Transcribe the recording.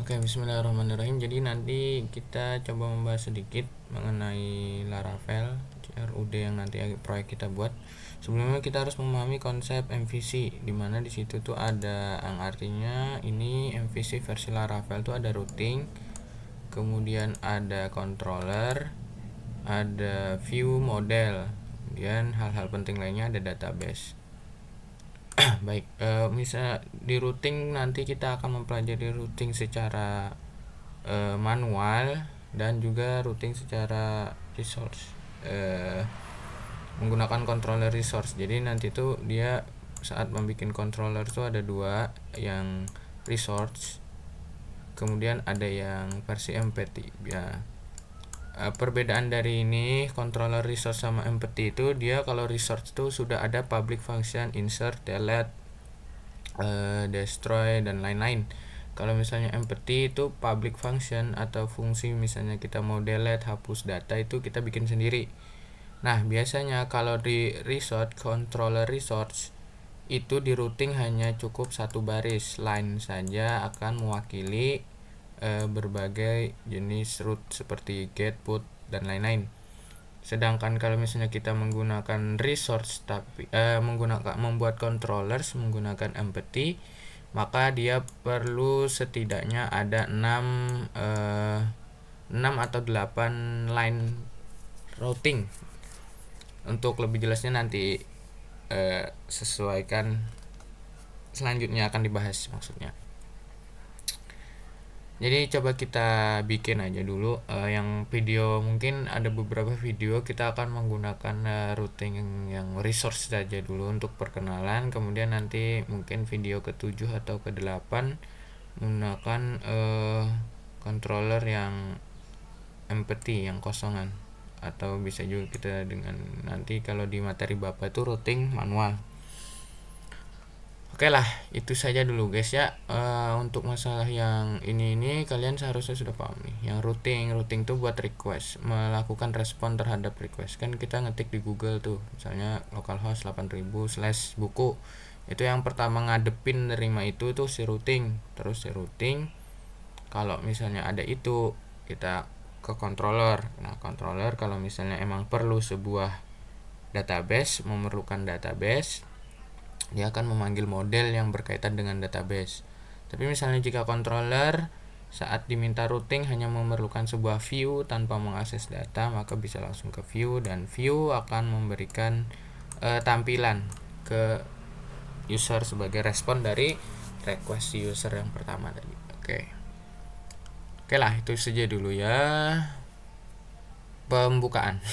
Oke, bismillahirrahmanirrahim. Jadi nanti kita coba membahas sedikit mengenai Laravel CRUD yang nanti proyek kita buat. Sebelumnya kita harus memahami konsep MVC, di mana di situ tuh ada yang artinya ini MVC versi Laravel tuh ada routing, kemudian ada controller, ada view model, kemudian hal-hal penting lainnya ada database. Baik, misal di routing nanti kita akan mempelajari routing secara manual dan juga routing secara resource, menggunakan controller resource. Jadi nanti tuh dia saat membuat controller tuh ada dua, yang resource, kemudian ada yang versi empty ya. Perbedaan dari ini controller resource sama empty itu, dia kalau resource itu sudah ada public function, insert, delete, destroy dan lain-lain. Kalau misalnya empty itu public function atau fungsi, misalnya kita mau delete, hapus data, itu kita bikin sendiri. Nah, biasanya kalau di resource, controller resource itu di routing hanya cukup satu baris line saja akan mewakili berbagai jenis root seperti get, put dan lain-lain. Sedangkan kalau misalnya kita menggunakan resource tapi membuat controllers menggunakan empty, maka dia perlu setidaknya ada 6 atau 8 line routing. Untuk lebih jelasnya nanti sesuaikan selanjutnya akan dibahas maksudnya. Jadi coba kita bikin aja dulu yang video, mungkin ada beberapa video kita akan menggunakan routing yang resource saja dulu untuk perkenalan, kemudian nanti mungkin video ke-7 atau ke-8 menggunakan controller yang empty, yang kosongan, atau bisa juga kita dengan nanti kalau di materi Bapak itu routing manual. Oke lah, itu saja dulu guys ya. Untuk masalah yang ini kalian seharusnya sudah paham nih. Yang routing tuh buat request, melakukan respon terhadap request. Kan kita ngetik di Google tuh, misalnya localhost 8000/buku. Itu yang pertama ngadepin nerima itu tuh si routing. Terus si routing, kalau misalnya ada itu, kita ke controller. Nah, controller kalau misalnya emang perlu sebuah database, memerlukan database, dia akan memanggil model yang berkaitan dengan database. Tapi misalnya jika controller saat diminta routing hanya memerlukan sebuah view tanpa mengakses data, maka bisa langsung ke view, dan view akan memberikan tampilan ke user sebagai respon dari request user yang pertama tadi. Oke lah, itu saja dulu ya pembukaan.